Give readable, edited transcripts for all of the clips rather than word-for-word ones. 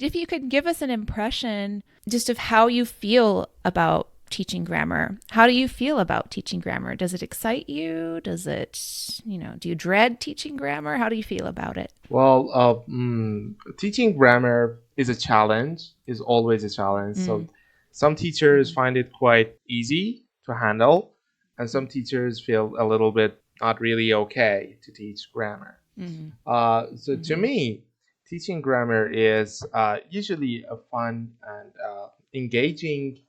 if you could give us an impression just of how you feel about teaching grammar. How do you feel about teaching grammar? Does it excite you? Does it, do you dread teaching grammar? How do you feel about it? Well, teaching grammar is a challenge, is always a challenge. So some teachers find it quite easy to handle, and some teachers feel a little bit not really okay to teach grammar. So to me, teaching grammar is usually a fun and engaging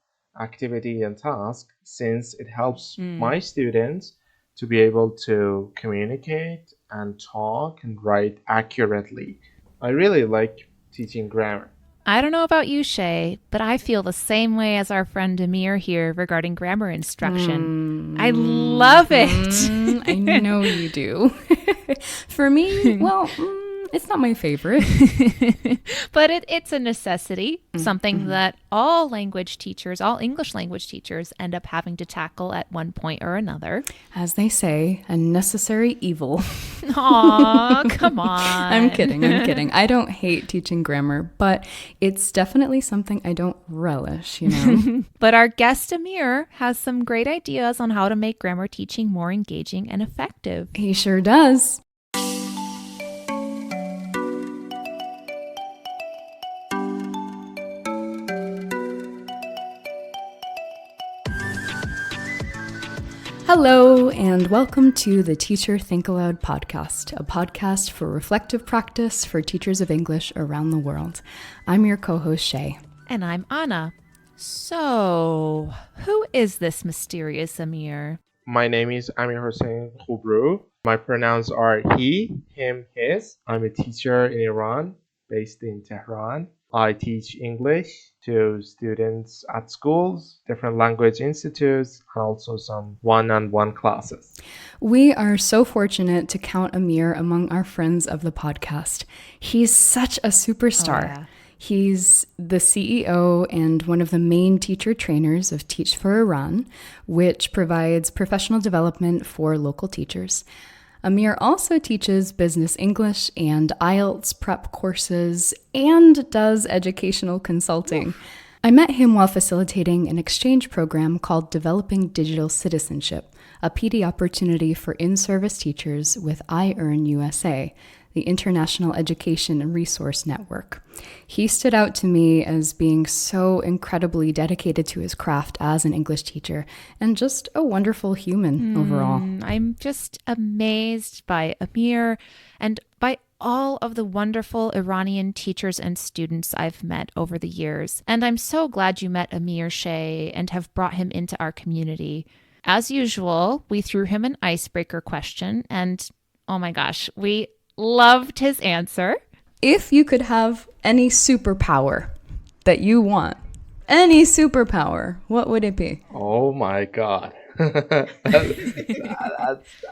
activity and task since it helps my students to be able to communicate and talk and write accurately. I really like teaching grammar. I don't know about you, Shey, but I feel the same way as our friend Amir here regarding grammar instruction. I love it. I know you do. For me, well, it's not my favorite. But it's a necessity, something that all language teachers, all English language teachers end up having to tackle at one point or another. As they say, a necessary evil. Aw, come on. I'm kidding. I don't hate teaching grammar, but it's definitely something I don't relish, But our guest Amir has some great ideas on how to make grammar teaching more engaging and effective. He sure does. Hello, and welcome to the Teacher Think-Aloud podcast, a podcast for reflective practice for teachers of English around the world. I'm your co-host, Shey. And I'm Anna. So, who is this mysterious Amir? My name is Amir Houssein Khoobru. My pronouns are he, him, his. I'm a teacher in Iran, based in Tehran. I teach English to students at schools, different language institutes, and also some one-on-one classes. We are so fortunate to count Amir among our friends of the podcast. He's such a superstar. Oh, yeah. He's the CEO and one of the main teacher trainers of Teach for Iran, which provides professional development for local teachers. Amir also teaches business English and IELTS prep courses and does educational consulting. I met him while facilitating an exchange program called Developing Digital Citizenship, a PD opportunity for in-service teachers with iEarn USA, the International Education and Resource Network. He stood out to me as being so incredibly dedicated to his craft as an English teacher and just a wonderful human overall. I'm just amazed by Amir and by all of the wonderful Iranian teachers and students I've met over the years. And I'm so glad you met Amir, Shey, and have brought him into our community. As usual, we threw him an icebreaker question, and oh my gosh, we loved his answer. If you could have any superpower that you want, any superpower, what would it be? Oh my God. that's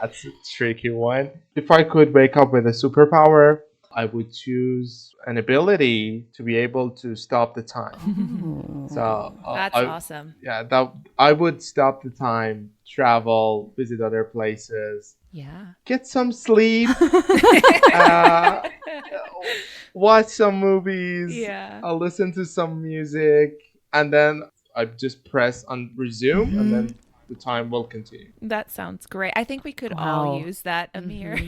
a tricky one. If I could wake up with a superpower, I would choose an ability to be able to stop the time. So That's awesome. Yeah, that I would stop the time, travel, visit other places. Yeah. Get some sleep, watch some movies, listen to some music, and then I just press on resume, and then the time will continue. That sounds great. I think we could all use that, Amir.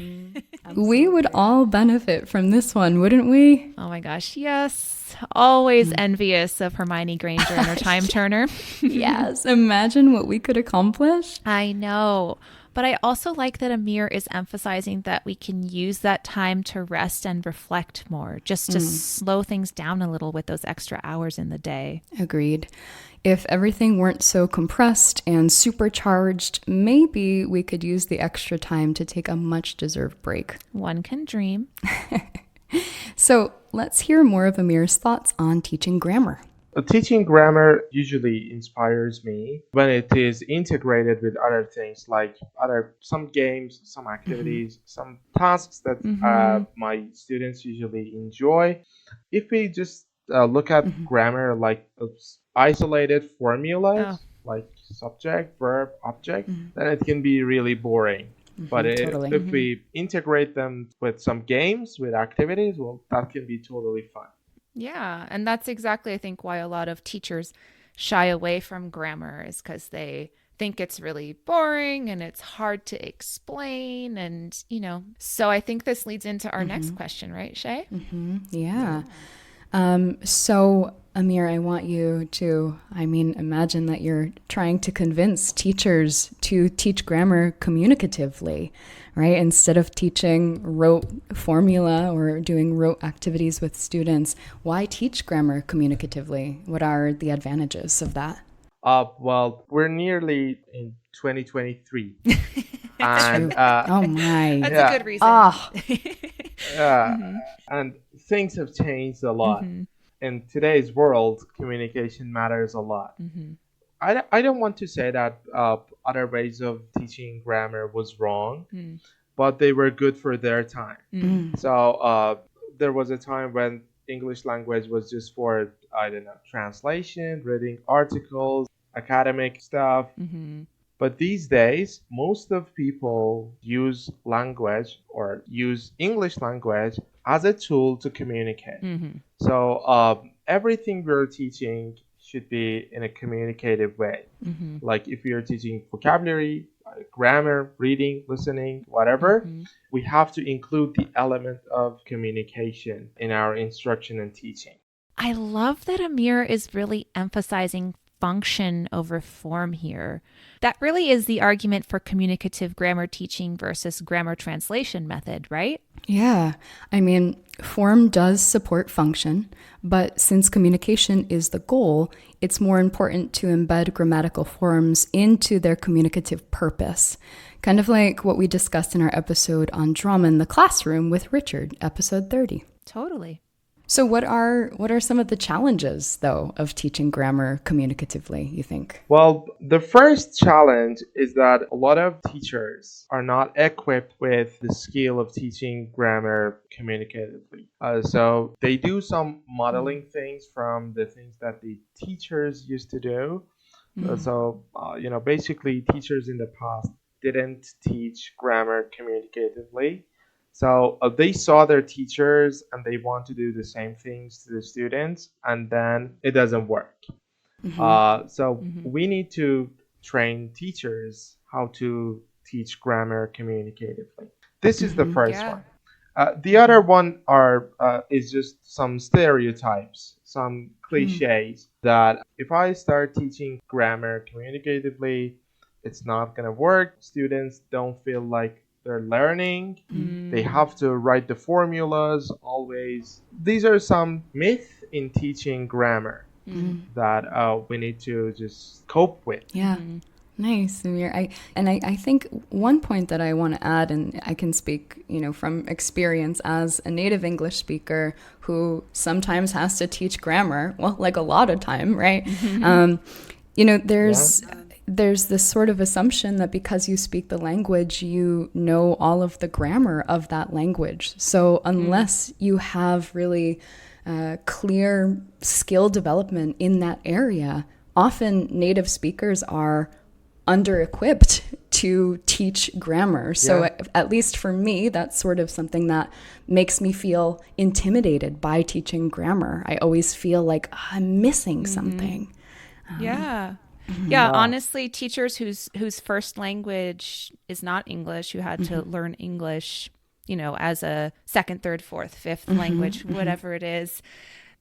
We would all benefit from this one, wouldn't we? Oh my gosh, yes. Always envious of Hermione Granger and her time turner. Yes, imagine what we could accomplish. I know. But I also like that Amir is emphasizing that we can use that time to rest and reflect more, just to slow things down a little with those extra hours in the day. Agreed. If everything weren't so compressed and supercharged, maybe we could use the extra time to take a much-deserved break. One can dream. So let's hear more of Amir's thoughts on teaching grammar. Teaching grammar usually inspires me when it is integrated with other things like some games, some activities, some tasks that my students usually enjoy. If we just look at grammar like isolated formulas, like subject, verb, object, then it can be really boring. But if we integrate them with some games, with activities, well, that can be totally fun. Yeah. And that's exactly, I think, why a lot of teachers shy away from grammar is because they think it's really boring and it's hard to explain. And, so I think this leads into our next question, right, Shey? Yeah. So, Amir, I want you to, imagine that you're trying to convince teachers to teach grammar communicatively, right? Instead of teaching rote formula or doing rote activities with students, why teach grammar communicatively? What are the advantages of that? Well, we're nearly in 2023. And oh my. That's Yeah. a good reason. Yeah. And things have changed a lot. In today's world, communication matters a lot. I don't want to say that other ways of teaching grammar was wrong, but they were good for their time. So there was a time when English language was just for, I don't know, translation, reading articles, academic stuff. But these days, most of people use language or use English language as a tool to communicate. So everything we're teaching should be in a communicative way. Like if you're teaching vocabulary, grammar, reading, listening, whatever, we have to include the element of communication in our instruction and teaching. I love that Amir is really emphasizing function over form here. That really is the argument for communicative grammar teaching versus grammar translation method, right? Yeah. Form does support function, but since communication is the goal, it's more important to embed grammatical forms into their communicative purpose. Kind of like what we discussed in our episode on drama in the classroom with Richard, episode 30. Totally. So what are some of the challenges, though, of teaching grammar communicatively, you think? Well, the first challenge is that a lot of teachers are not equipped with the skill of teaching grammar communicatively. So they do some modeling things from the things that the teachers used to do. Basically, teachers in the past didn't teach grammar communicatively. So they saw their teachers and they want to do the same things to the students, and then it doesn't work. We need to train teachers how to teach grammar communicatively. This is the first one. The other one is just some stereotypes, some cliches that if I start teaching grammar communicatively, it's not going to work. Students don't feel like they're learning. They have to write the formulas always. These are some myths in teaching grammar that we need to just cope with. Yeah. Nice, Amir. I think one point that I want to add, and I can speak, from experience as a native English speaker who sometimes has to teach grammar, well, like a lot of time, right? There's this sort of assumption that because you speak the language, you know all of the grammar of that language. So unless you have really clear skill development in that area, often native speakers are under-equipped to teach grammar. So at least for me, that's sort of something that makes me feel intimidated by teaching grammar. I always feel like I'm missing something. Yeah, honestly, teachers whose first language is not English, who had to learn English, as a second, third, fourth, fifth language, whatever it is,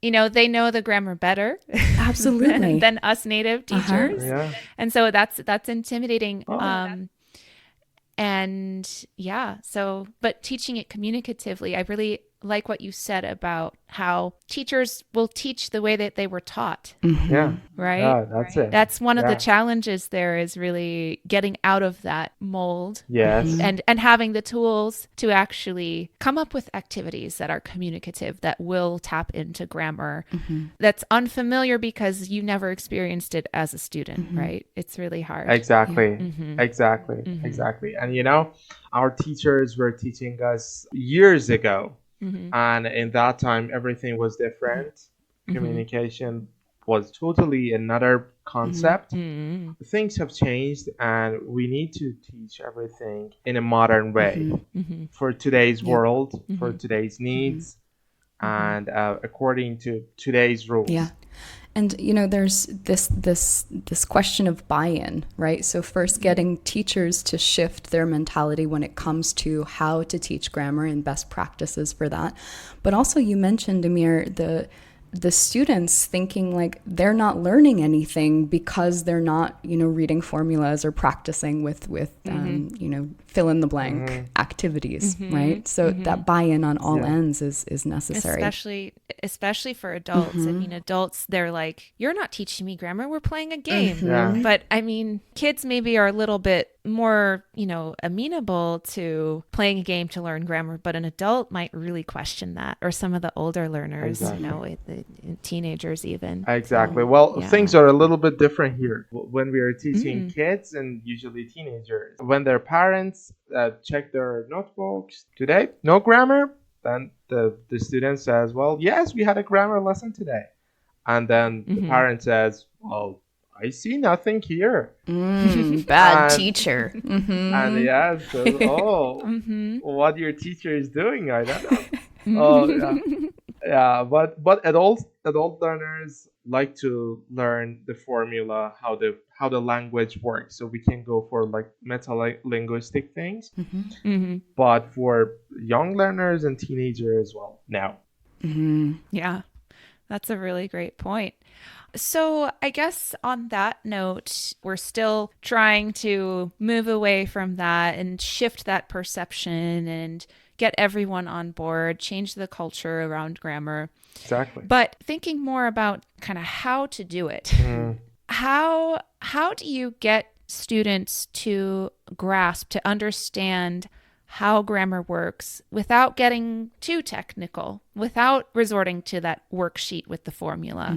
they know the grammar better. Absolutely. than us native teachers. And so that's intimidating. But teaching it communicatively, I really like what you said about how teachers will teach the way that they were taught. Right? Yeah, that's it. That's one of the challenges there, is really getting out of that mold. Yes. And having the tools to actually come up with activities that are communicative, that will tap into grammar, that's unfamiliar because you never experienced it as a student, right? It's really hard. Exactly. Exactly. And our teachers were teaching us years ago. And in that time, everything was different. Communication was totally another concept. Things have changed, and we need to teach everything in a modern way for today's world, for today's needs. and according to today's rules. Yeah. And, there's this question of buy-in, right? So first getting teachers to shift their mentality when it comes to how to teach grammar and best practices for that. But also you mentioned, Amir, the students thinking like they're not learning anything because they're not, reading formulas or practicing with fill in the blank activities, right? So that buy-in on all ends is necessary. Especially for adults. I mean, adults, they're like, you're not teaching me grammar, we're playing a game. Yeah. But I mean, kids maybe are a little bit more, amenable to playing a game to learn grammar, but an adult might really question that, or some of the older learners, the teenagers even. Exactly. So, Well, things are a little bit different here. When we are teaching kids and usually teenagers, when their parents check their notebooks today, no grammar, then the student says, well, yes, we had a grammar lesson today. And then the parent says, well, I see nothing here. Bad teacher. And so, what your teacher is doing, I don't know. Yeah, but adult learners like to learn the formula, how the language works, so we can go for like meta-linguistic things. But for young learners and teenagers, well, no. Yeah, that's a really great point. So I guess on that note, we're still trying to move away from that and shift that perception and get everyone on board, change the culture around grammar. Exactly. But thinking more about kind of how to do it. How do you get students to grasp, to understand how grammar works without getting too technical, without resorting to that worksheet with the formula,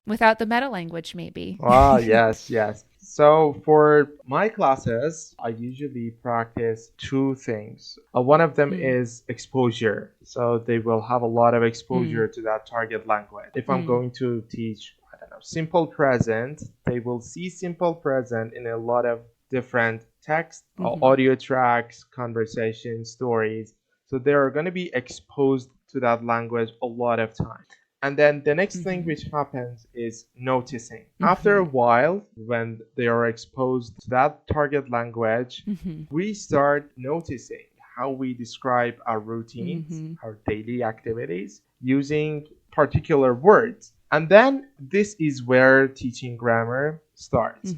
without the meta language maybe? Yes. So for my classes, I usually practice two things. One of them is exposure. So they will have a lot of exposure to that target language. If I'm going to teach, I don't know, simple present, they will see simple present in a lot of different text, audio tracks, conversations, stories. So they're going to be exposed to that language a lot of time. And then the next thing which happens is noticing. After a while, when they are exposed to that target language, we start noticing how we describe our routines, our daily activities, using particular words. And then this is where teaching grammar starts.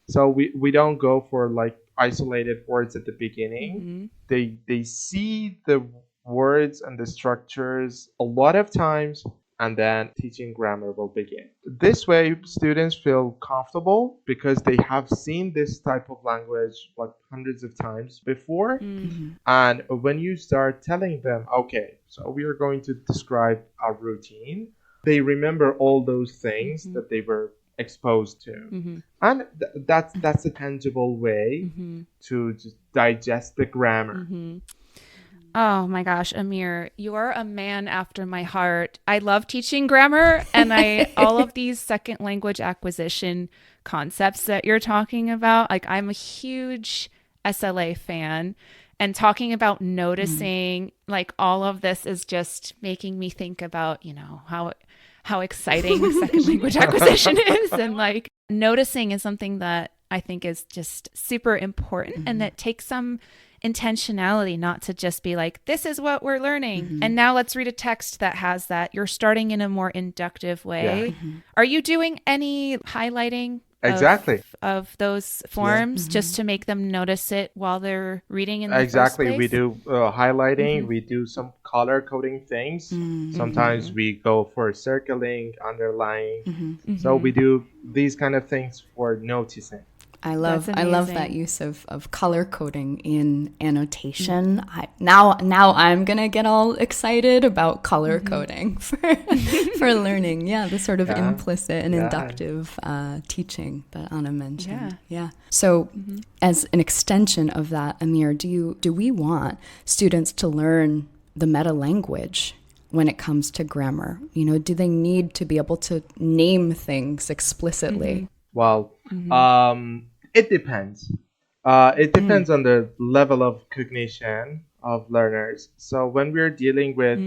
So we don't go for like isolated words at the beginning. They see the words and the structures a lot of times, and then teaching grammar will begin. This way, students feel comfortable because they have seen this type of language like hundreds of times before. And when you start telling them, okay, so we are going to describe our routine, they remember all those things that they were exposed to. And that's a tangible way to just digest the grammar. Oh my gosh, Amir, you're a man after my heart. I love teaching grammar, and all of these second language acquisition concepts that you're talking about. Like, I'm a huge SLA fan, and talking about noticing, like, all of this is just making me think about, how exciting second language acquisition is. And like, noticing is something that I think is just super important, and that takes some intentionality, not to just be like, this is what we're learning and now let's read a text that has that. You're starting in a more inductive way. Are you doing any highlighting of those forms just to make them notice it while they're reading in the first place? We do highlighting. We do some color coding things. Sometimes we go for circling, underlining. So we do these kind of things for noticing. I love that use of color coding in annotation. Now I'm gonna get all excited about color coding for learning. Yeah, the sort of implicit and inductive teaching that Anna mentioned. Yeah. So as an extension of that, Amir, do we want students to learn the meta language when it comes to grammar? Do they need to be able to name things explicitly? Well, it depends. It depends on the level of cognition of learners. So when we're dealing with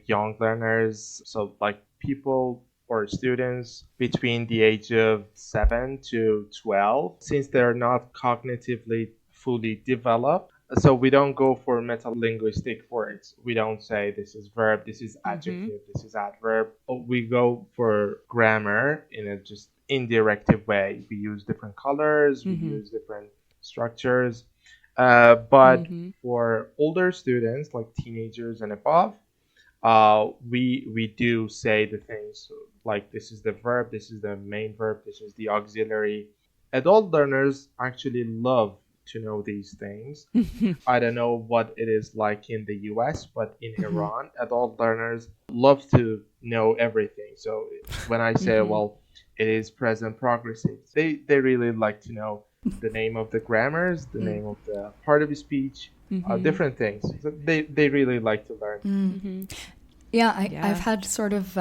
young learners, so like people or students between the age of 7 to 12, since they're not cognitively fully developed, so we don't go for metalinguistic words. We don't say this is verb, this is adjective, this is adverb. We go for grammar in a just indirective way. We use different colors, we use different structures. But for older students, like teenagers and above, we do say the things like this is the verb, this is the main verb, this is the auxiliary. Adult learners actually love to know these things. I don't know what it is like in the US, but in Iran, adult learners love to know everything. So when I say, well, it is present progressive, they really like to know the name of the grammars, the name of the part of the speech, different things. So they really like to learn. Yeah, I've had sort of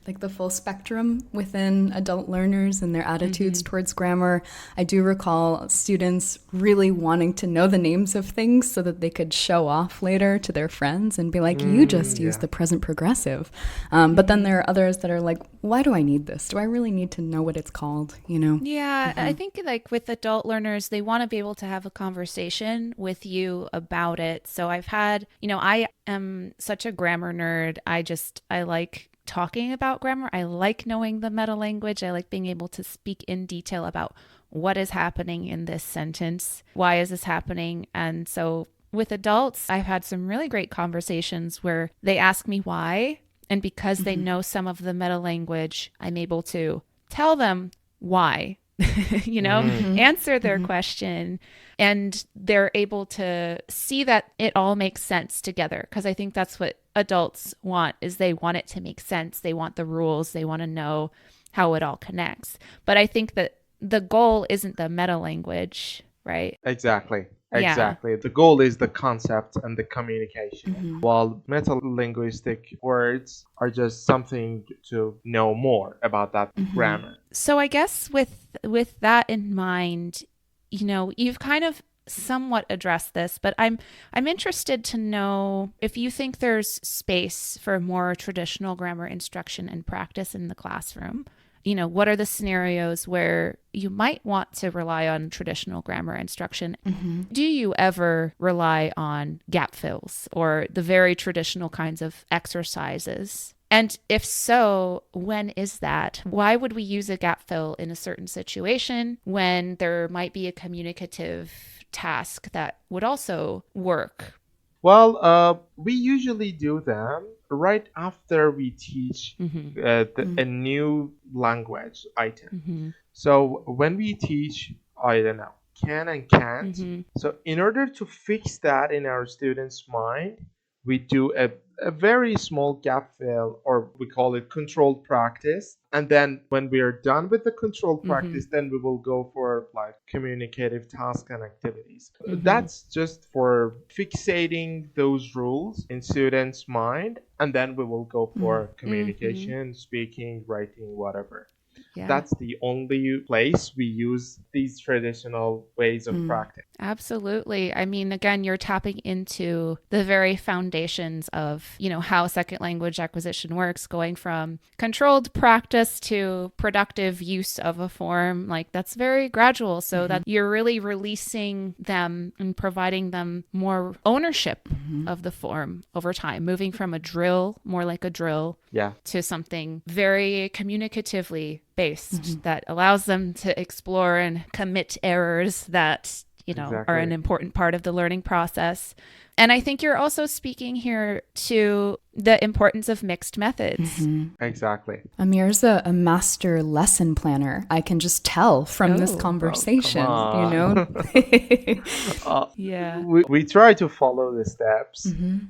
like the full spectrum within adult learners and their attitudes towards grammar. I do recall students really wanting to know the names of things so that they could show off later to their friends and be like, you just used the present progressive. But then there are others that are like, why do I need this? Do I really need to know what it's called? You know? Yeah, I think like with adult learners, they want to be able to have a conversation with you about it. So I've had, I am such a grammar nerd. I like talking about grammar. I like knowing the meta language. I like being able to speak in detail about what is happening in this sentence. Why is this happening? And so with adults, I've had some really great conversations where they ask me why. And because they know some of the meta language, I'm able to tell them why, answer their question. And they're able to see that it all makes sense together. Because I think that's what adults want, is they want it to make sense. They want the rules. They want to know how it all connects. But I think that the goal isn't the meta language, right? Exactly. Yeah. The goal is the concept and the communication, while metalinguistic words are just something to know more about that grammar. So I guess with that in mind, you've kind of somewhat addressed this, but I'm interested to know if you think there's space for more traditional grammar instruction and practice in the classroom. What are the scenarios where you might want to rely on traditional grammar instruction? Do you ever rely on gap fills or the very traditional kinds of exercises? And if so, when is that? Why would we use a gap fill in a certain situation when there might be a communicative task that would also work? Well, we usually do them right after we teach a new language item. So when we teach, I don't know, can and can't. So in order to fix that in our students' mind, we do a very small gap fill, or we call it controlled practice. And then when we are done with the controlled practice, then we will go for like communicative tasks and activities. That's just for fixating those rules in students' mind. And then we will go for communication, speaking, writing, whatever. Yeah. That's the only place we use these traditional ways of practice. Absolutely. I mean, again, you're tapping into the very foundations of, how second language acquisition works, going from controlled practice to productive use of a form. Like that's very gradual, so that you're really releasing them and providing them more ownership of the form over time, moving from a drill, more like a drill, to something very communicatively based that allows them to explore and commit errors that are an important part of the learning process. And I think you're also speaking here to the importance of mixed methods. Exactly. Amir's a master lesson planner. I can just tell from this conversation, Yeah. We try to follow the steps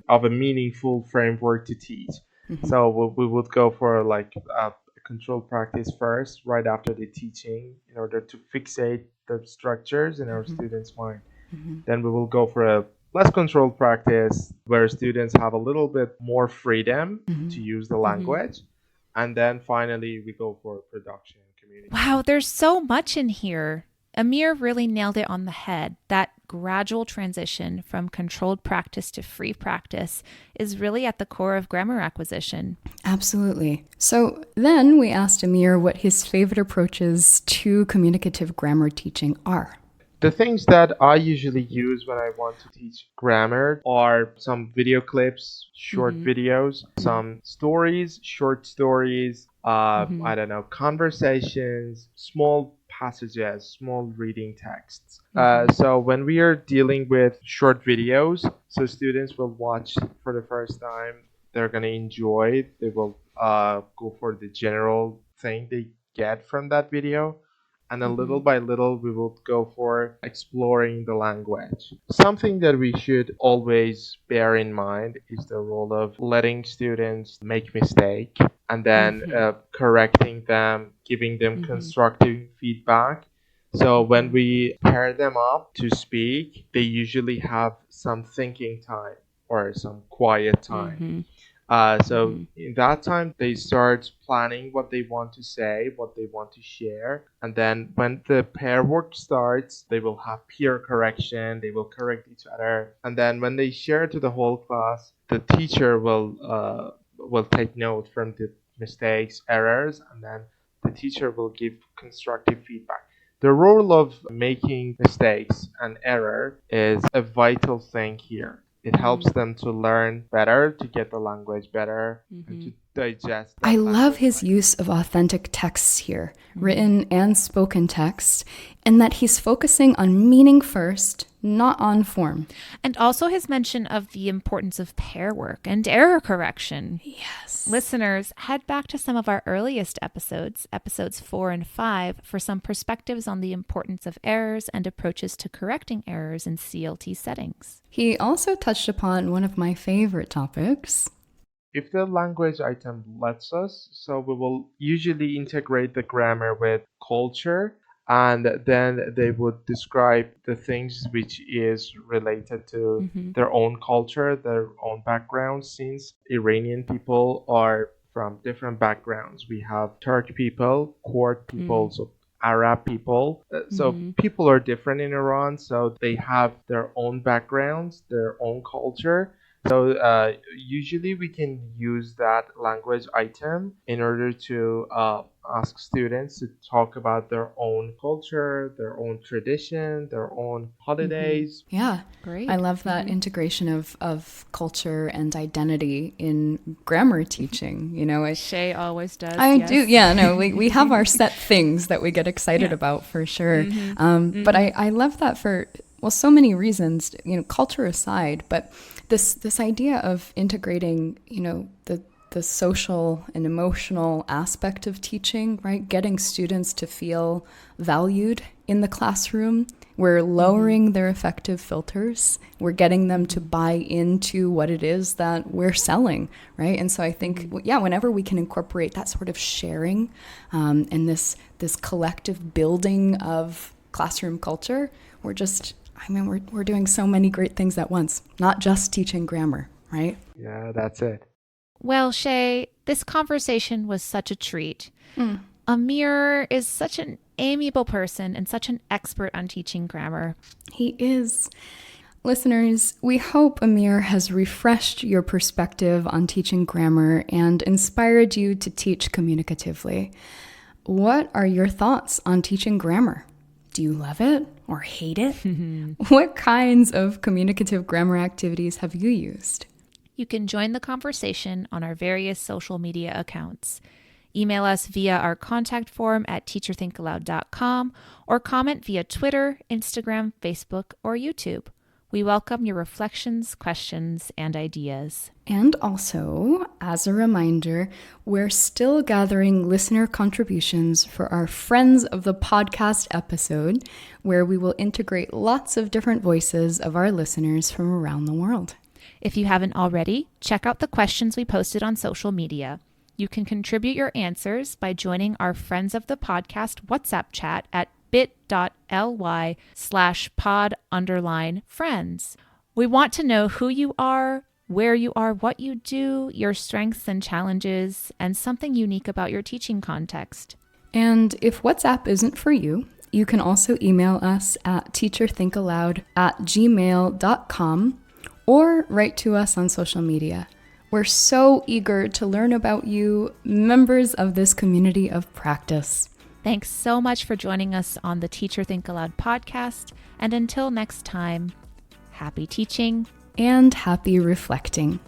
of a meaningful framework to teach. So we would go for like a controlled practice first, right after the teaching, in order to fixate the structures in our students' mind. Then we will go for a less controlled practice where students have a little bit more freedom to use the language. And then finally, we go for production community. Wow, there's so much in here. Amir really nailed it on the head. That gradual transition from controlled practice to free practice is really at the core of grammar acquisition. Absolutely. So then we asked Amir what his favorite approaches to communicative grammar teaching are. The things that I usually use when I want to teach grammar are some video clips, short videos, some stories, short stories, I don't know, conversations, small passages, small reading texts. So when we are dealing with short videos, so students will watch for the first time, they're going to enjoy it. They will go for the general thing they get from that video. And then little by little, we will go for exploring the language. Something that we should always bear in mind is the role of letting students make mistake and then correcting them, giving them constructive feedback. So when we pair them up to speak, they usually have some thinking time or some quiet time. So in that time, they start planning what they want to say, what they want to share. And then when the pair work starts, they will have peer correction. They will correct each other. And then when they share to the whole class, the teacher will take note from the mistakes, errors, and then the teacher will give constructive feedback. The role of making mistakes and error is a vital thing here. It helps them to learn better, to get the language better, and to digest. I love his use of authentic texts here, written and spoken text, and that he's focusing on meaning first, not on form. And also his mention of the importance of pair work and error correction. Yes. Listeners, head back to some of our earliest episodes, episodes 4 and 5, for some perspectives on the importance of errors and approaches to correcting errors in CLT settings. He also touched upon one of my favorite topics. If the language item lets us, so we will usually integrate the grammar with culture, and then they would describe the things which is related to their own culture, their own background. Since Iranian people are from different backgrounds, we have Turk people, Kurd people, so Arab people. So people are different in Iran, so they have their own backgrounds, their own culture. So usually we can use that language item in order to ask students to talk about their own culture, their own tradition, their own holidays. Yeah, great. I love that integration of culture and identity in grammar teaching. You know, Shey always does. I do. Yeah, no, we have our set things that we get excited about for sure. But I love that for, well, so many reasons, you know, culture aside, but this idea of integrating, you know, the social and emotional aspect of teaching, right? Getting students to feel valued in the classroom. We're lowering their affective filters. We're getting them to buy into what it is that we're selling, right? And so I think, whenever we can incorporate that sort of sharing and this collective building of classroom culture, we're doing so many great things at once, not just teaching grammar, right? Yeah, that's it. Well, Shey, this conversation was such a treat. Amir is such an amiable person and such an expert on teaching grammar. He is. Listeners, we hope Amir has refreshed your perspective on teaching grammar and inspired you to teach communicatively. What are your thoughts on teaching grammar? Do you love it or hate it? What kinds of communicative grammar activities have you used? You can join the conversation on our various social media accounts. Email us via our contact form at teacherthinkaloud.com or comment via Twitter, Instagram, Facebook, or YouTube. We welcome your reflections, questions, and ideas. And also, as a reminder, we're still gathering listener contributions for our Friends of the Podcast episode, where we will integrate lots of different voices of our listeners from around the world. If you haven't already, check out the questions we posted on social media. You can contribute your answers by joining our Friends of the Podcast WhatsApp chat at bit.ly/pod_friends. We want to know who you are, where you are, what you do, your strengths and challenges, and something unique about your teaching context. And if WhatsApp isn't for you, You can also email us at teacherthinkaloud@gmail.com or write to us on social media. We're so eager to learn about you, members of this community of practice. Thanks so much for joining us on the Teacher Think Aloud podcast. And until next time, happy teaching and happy reflecting.